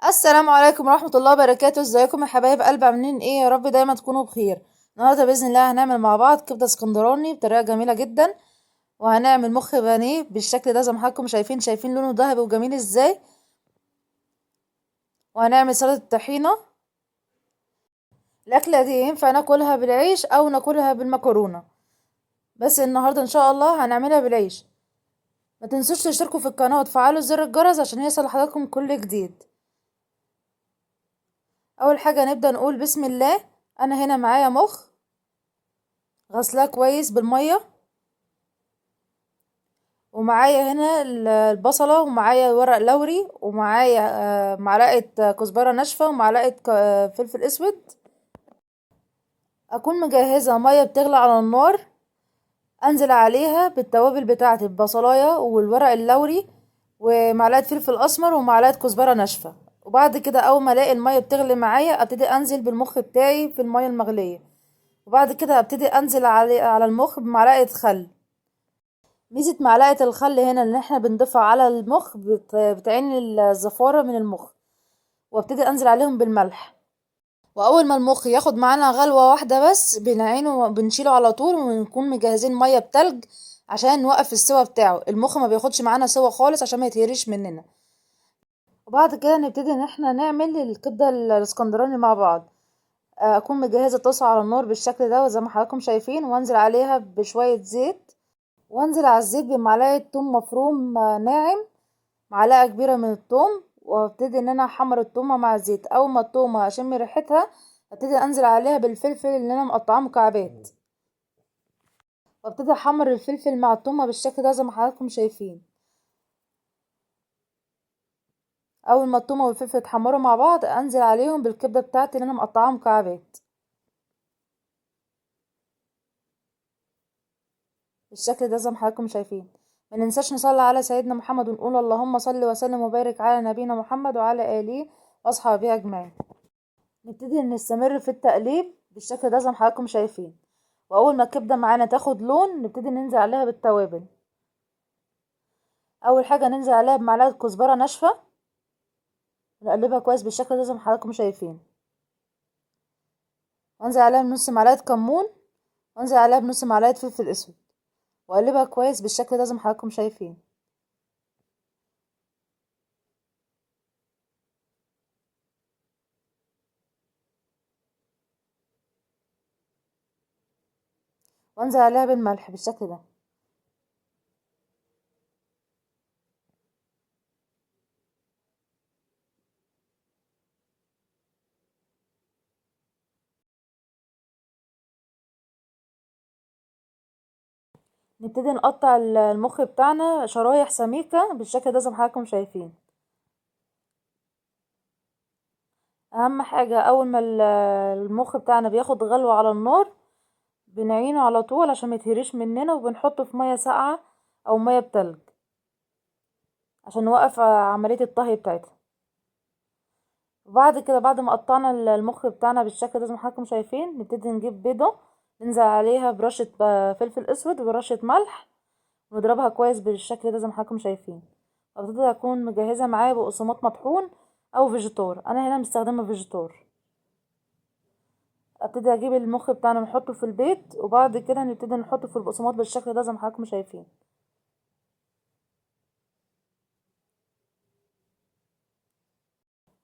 السلام عليكم ورحمة الله وبركاته. ازيكم يا حبايب قلبي؟ عاملين ايه؟ يا رب دايما تكونوا بخير. النهارده باذن الله هنعمل مع بعض كبده اسكندراني بطريقه جميله جدا، وهنعمل مخ بانيه بالشكل ده زي ما حضراتكم شايفين لونه ذهبي وجميل ازاي، وهنعمل سلطه طحينه. الاكله دي ينفع ناكلها بالعيش او ناكلها بالمكرونه، بس النهارده ان شاء الله هنعملها بالعيش. ما تنسوش تشتركوا في القناه وتفعلوا زر الجرس عشان يوصل لحضراتكم كل جديد. اول حاجه نبدا نقول بسم الله. انا هنا معايا مخ غسلاه كويس بالميه، ومعايا هنا البصلة، ومعايا ورق لوري، ومعايا معلقة كزبرة ناشفة، ومعلقة فلفل اسود. اكون مجهزة مية بتغلي على النار، انزل عليها بالتوابل بتاعة البصلاية والورق اللوري ومعلقة فلفل اسمر ومعلقة كزبرة ناشفة. وبعد كده اول ما الاقي المية بتغلي معايا ابتدي انزل بالمخ بتاعي في المية المغلية، وبعد كده ابتدي انزل على المخ بمعلقة خل. ميزة معلقة الخل هنا ان احنا بنضيفها على المخ بتعين الزفارة من المخ، وابتدي انزل عليهم بالملح. واول ما المخ ياخد معانا غلوة واحدة بس بنعينه بنشيله على طول، ونكون مجهزين مية بتلج عشان نوقف السوا بتاعه. المخ ما بياخدش معانا سوا خالص عشان ما يتهريش مننا. وبعد كده نبتدي ان احنا نعمل الكبدة الاسكندراني مع بعض. اكون مجهزة طاسة على النار بالشكل ده وزي ما حضراتكم شايفين، وانزل عليها بشوية زيت، وانزل على الزيت بمعلقة توم مفروم ناعم، معلقة كبيرة من الثوم، وابتدي ان انا احمر الثومة مع الزيت. اول ما الثومة اشم ريحتها ابتدي انزل عليها بالفلفل اللي انا مقطعاه مكعبات، وابتدي احمر الفلفل مع الثومة بالشكل ده زي ما حضراتكم شايفين. اول ما الثومة والفلفل يتحمروا مع بعض انزل عليهم بالكبدة بتاعتي اللي انا مقطعاها مكعبات بالشكل ده زي ما حضراتكم شايفين. ما ننساش نصلي على سيدنا محمد ونقول اللهم صل وسلم وبارك على نبينا محمد وعلى اله واصحابه اجمعين. نبتدي نستمر في التقليب بالشكل ده زي ما حضراتكم شايفين، واول ما الكبده معانا تاخد لون نبتدي ننزل عليها بالتوابل. اول حاجه ننزل عليها بمعلقه كزبره ناشفه، نقلبها كويس بالشكل ده زي ما حضراتكم شايفين، وانزل عليها بنص معلقه كمون، وانزل عليها بنص معلقه فلفل اسود، واقلبها كويس بالشكل ده زي ما حضراتكم شايفين. وانزل عليها بالملح بالشكل ده. نبتدي نقطع المخ بتاعنا شرايح سميكه بالشكل ده زي ما حضراتكم شايفين. اهم حاجه اول ما المخ بتاعنا بياخد غلوه على النار بنعينه على طول عشان ما يتهريش مننا، وبنحطه في ميه ساقعه او ميه بتلج عشان نوقف عمليه الطهي بتاعتها. وبعد كده بعد ما قطعنا المخ بتاعنا بالشكل ده زي ما حضراتكم شايفين نبتدي نجيب بيضه، ننزل عليها برشه فلفل اسود وبرشه ملح، ونضربها كويس بالشكل ده زي ما حضراتكم شايفين. وابتدي اكون مجهزه معايا بقسماط مطحون او فيجيتار، انا هنا مستخدمه فيجيتار. ابتدي اجيب المخ بتاعنا نحطه في البيت، وبعد كده نبتدي نحطه في البقسماط بالشكل ده زي ما حضراتكم شايفين.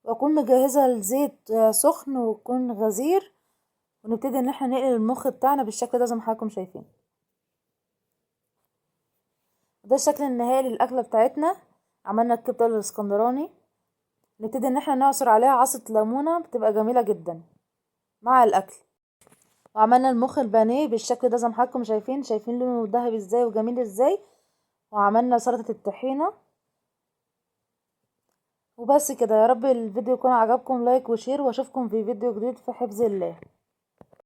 واكون مجهزه الزيت سخن ويكون غزير، ونبتدي ان احنا نقلي المخ بتاعنا بالشكل ده زي ما حضراتكم شايفين. ده الشكل النهائي للاكله بتاعتنا. عملنا الكبده الاسكندراني، نبتدي ان احنا نعصر عليها عصره ليمونه بتبقى جميله جدا مع الاكل. وعملنا المخ البانيه بالشكل ده زي ما حضراتكم شايفين لونه ذهبي ازاي وجميل ازاي. وعملنا سلطه الطحينه. وبس كده، يا رب الفيديو يكون عجبكم. لايك وشير، واشوفكم في فيديو جديد في حفظ الله.